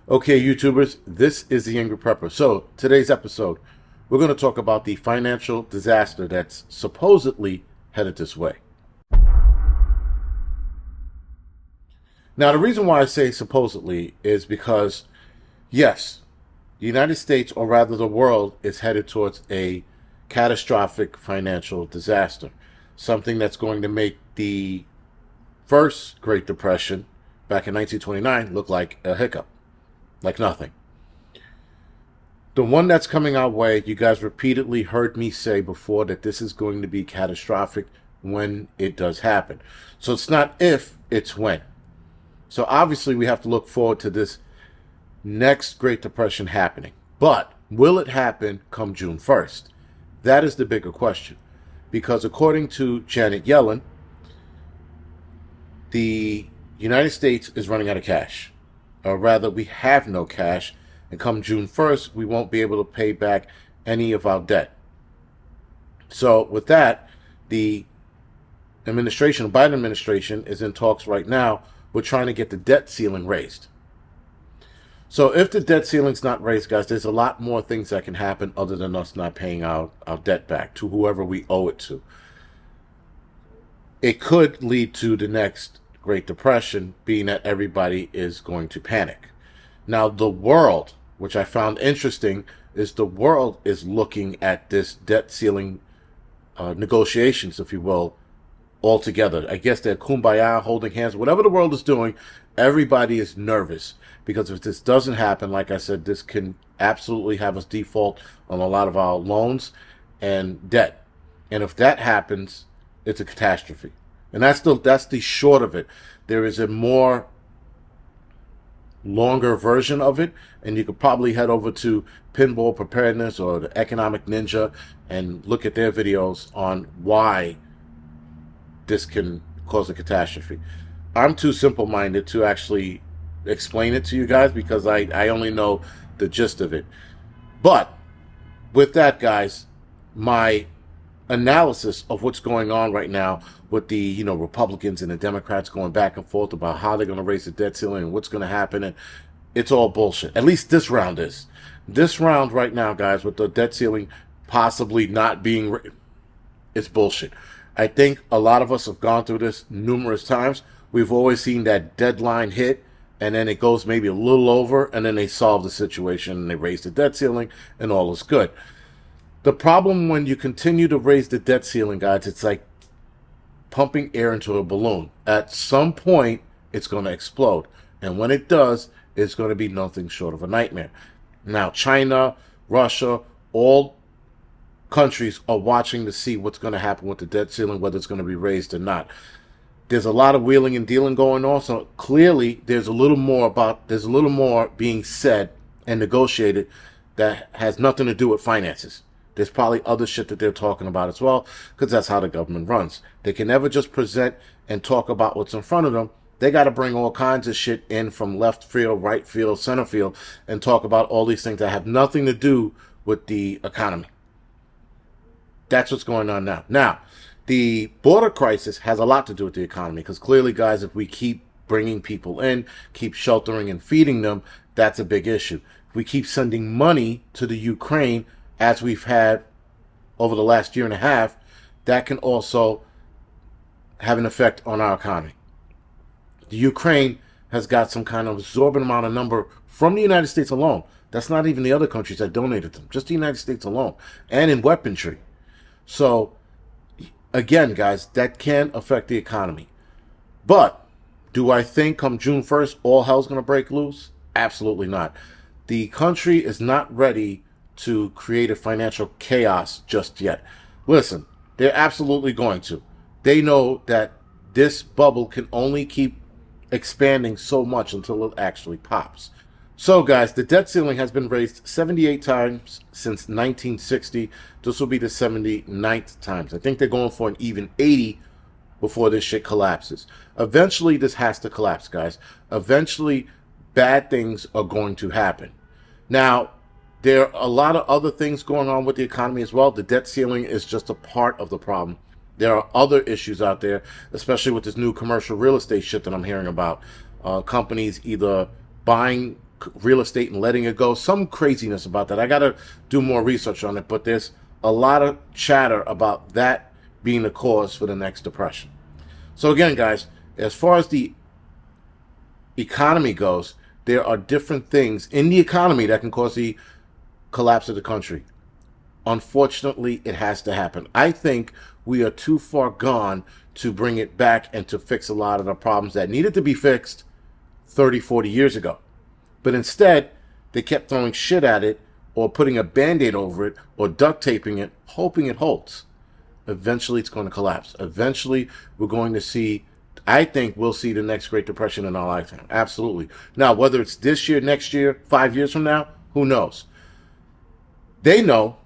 Okay, YouTubers, this is the Angryprepper. So, today's episode, we're going to talk about the financial disaster that's supposedly headed this way. Now, the reason why I say supposedly is because, yes, the United States, or rather the world, is headed towards a catastrophic financial disaster. Something that's going to make the first Great Depression back in 1929 look like a hiccup, like nothing. The one that's coming our way, you guys repeatedly heard me say before that this is going to be catastrophic when it does happen. So it's not if, it's when. So obviously we have to look forward to this next Great Depression happening. But will it happen come June 1st? That is the bigger question. Because according to Janet Yellen, the United States is running out of cash. Or rather, we have no cash. And come June 1st, we won't be able to pay back any of our debt. So with that, the administration, the Biden administration, is in talks right now. We're trying to get the debt ceiling raised. So if the debt ceiling's not raised, guys, there's a lot more things that can happen other than us not paying our debt back to whoever we owe it to. It could lead to the next Great Depression, being that everybody is going to panic. Now, the world, which I found interesting, is the world is looking at this debt ceiling negotiations, if you will, all together. I guess they're kumbaya, holding hands, whatever the world is doing. Everybody is nervous because if this doesn't happen, like I said, this can absolutely have us default on a lot of our loans and debt. And if that happens, it's a catastrophe. And that's the short of it. There is a more longer version of it, and you could probably head over to Pinball Preparedness or the Economic Ninja and look at their videos on why this can cause a catastrophe. I'm too simple-minded to actually explain it to you guys because I only know the gist of it. But with that, guys, my analysis of what's going on right now with the Republicans and the Democrats going back and forth about how they're going to raise the debt ceiling and what's going to happen, and it's all bullshit. At least this round is. This round right now, guys, with the debt ceiling possibly not being, it's bullshit. I think a lot of us have gone through this numerous times. We've always seen that deadline hit, and then it goes maybe a little over, and then they solve the situation, and they raise the debt ceiling, and all is good. The problem when you continue to raise the debt ceiling, guys, it's like pumping air into a balloon. At some point, it's going to explode. And when it does, it's going to be nothing short of a nightmare. Now, China, Russia, all countries are watching to see what's going to happen with the debt ceiling, whether it's going to be raised or not. There's a lot of wheeling and dealing going on, so clearly there's a little more being said and negotiated that has nothing to do with finances. There's probably other shit that they're talking about as well, because that's how the government runs. They can never just present and talk about what's in front of them. They got to bring all kinds of shit in from left field, right field, center field, and talk about all these things that have nothing to do with the economy. That's what's going on now. Now, the border crisis has a lot to do with the economy, because clearly, guys, if we keep bringing people in, keep sheltering and feeding them, that's a big issue. If we keep sending money to the Ukraine, as we've had over the last year and a half, that can also have an effect on our economy. The Ukraine has got some kind of absorbent amount of number from the United States alone. That's not even the other countries that donated them, just the United States alone, and in weaponry. So, again, guys, that can affect the economy. But do I think come June 1st, all hell's going to break loose? Absolutely not. The country is not ready to create a financial chaos just yet. Listen, they're absolutely going to. They know that this bubble can only keep expanding so much until it actually pops. So, guys, the debt ceiling has been raised 78 times since 1960. This will be the 79th time. I think they're going for an even 80 before this shit collapses. Eventually, this has to collapse, guys. Eventually, bad things are going to happen. Now, there are a lot of other things going on with the economy as well. The debt ceiling is just a part of the problem. There are other issues out there, especially with this new commercial real estate shit that I'm hearing about. Companies either buying real estate and letting it go. Some craziness about that. I got to do more research on it, but there's a lot of chatter about that being the cause for the next depression. So again, guys, as far as the economy goes, there are different things in the economy that can cause the collapse of the country. Unfortunately, it has to happen. I think we are too far gone to bring it back and to fix a lot of the problems that needed to be fixed 30, 40 years ago. But instead, they kept throwing shit at it or putting a Band-Aid over it or duct taping it, hoping it holds. Eventually, it's going to collapse. Eventually, we're going to see, I think we'll see the next Great Depression in our lifetime. Absolutely. Now, whether it's this year, next year, 5 years from now, who knows? They know,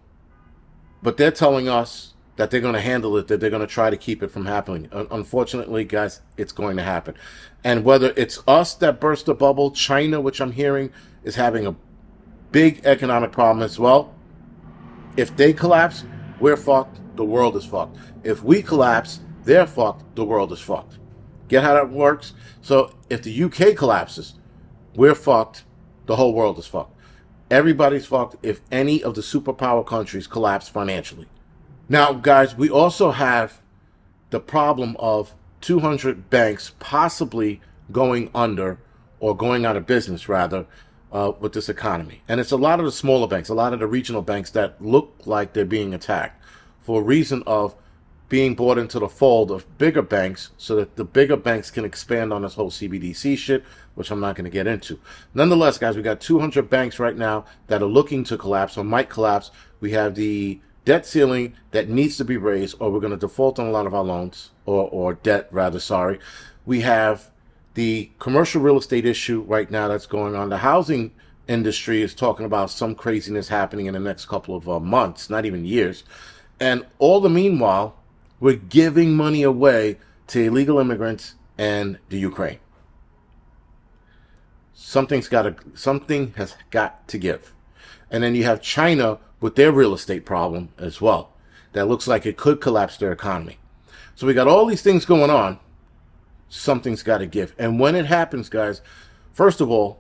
but they're telling us that they're going to handle it, that they're going to try to keep it from happening. Unfortunately, guys, it's going to happen. And whether it's us that burst the bubble, China, which I'm hearing is having a big economic problem as well. If they collapse, we're fucked. The world is fucked. If we collapse, they're fucked. The world is fucked. Get how that works? So if the UK collapses, we're fucked. The whole world is fucked. Everybody's fucked if any of the superpower countries collapse financially. Now, guys, we also have the problem of 200 banks possibly going under or going out of business, rather, with this economy. And it's a lot of the smaller banks, a lot of the regional banks that look like they're being attacked for a reason of being brought into the fold of bigger banks so that the bigger banks can expand on this whole CBDC shit, which I'm not going to get into. Nonetheless, guys, we got 200 banks right now that are looking to collapse or might collapse. We have the debt ceiling that needs to be raised, or we're going to default on a lot of our loans, or debt, rather, sorry. We have the commercial real estate issue right now that's going on. The housing industry is talking about some craziness happening in the next couple of months, not even years. And all the meanwhile, we're giving money away to illegal immigrants and the Ukraine. Something has got to give. And then you have China with their real estate problem as well. That looks like it could collapse their economy. So we got all these things going on. Something's got to give. And when it happens, guys, first of all,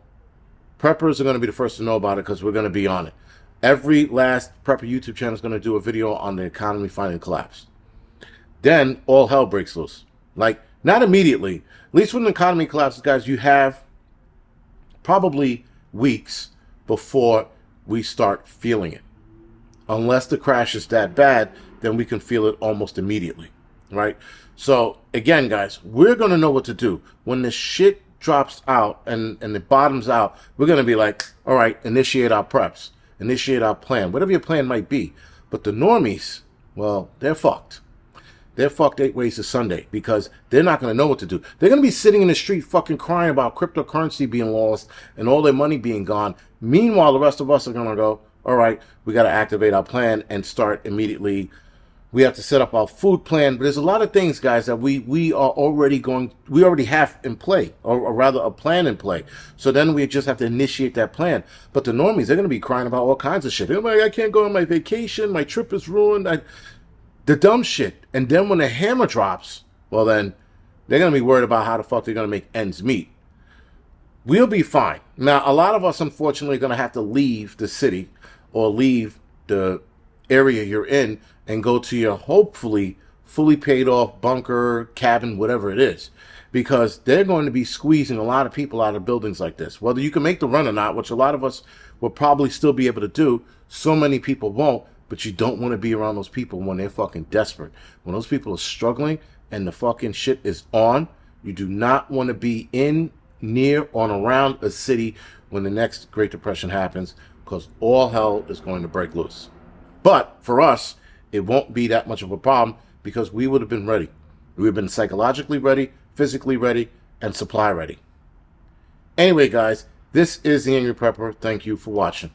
preppers are going to be the first to know about it because we're going to be on it. Every last prepper YouTube channel is going to do a video on the economy finally collapse. Then all hell breaks loose. Like, not immediately. At least when the economy collapses, guys, you have probably weeks before we start feeling it. Unless the crash is that bad, then we can feel it almost immediately, right? So, again, guys, we're going to know what to do. When the shit drops out and it bottoms out, we're going to be like, all right, initiate our preps. Initiate our plan. Whatever your plan might be. But the normies, well, they're fucked. They're fucked 8 ways to Sunday because they're not going to know what to do. They're going to be sitting in the street fucking crying about cryptocurrency being lost and all their money being gone. Meanwhile, the rest of us are going to go, all right, we got to activate our plan and start immediately. We have to set up our food plan. But there's a lot of things, guys, that we already have in play, or rather a plan in play. So then we just have to initiate that plan. But the normies, they're going to be crying about all kinds of shit. They're like, I can't go on my vacation. My trip is ruined. The dumb shit. And then when the hammer drops, well, then they're going to be worried about how the fuck they're going to make ends meet. We'll be fine. Now, a lot of us, unfortunately, are going to have to leave the city or leave the area you're in and go to your hopefully fully paid off bunker, cabin, whatever it is. Because they're going to be squeezing a lot of people out of buildings like this. Whether you can make the run or not, which a lot of us will probably still be able to do, so many people won't. But you don't want to be around those people when they're fucking desperate. When those people are struggling and the fucking shit is on, you do not want to be in, near, or around a city when the next Great Depression happens, because all hell is going to break loose. But for us, it won't be that much of a problem because we would have been ready. We would have been psychologically ready, physically ready, and supply ready. Anyway, guys, this is the Angry Prepper. Thank you for watching.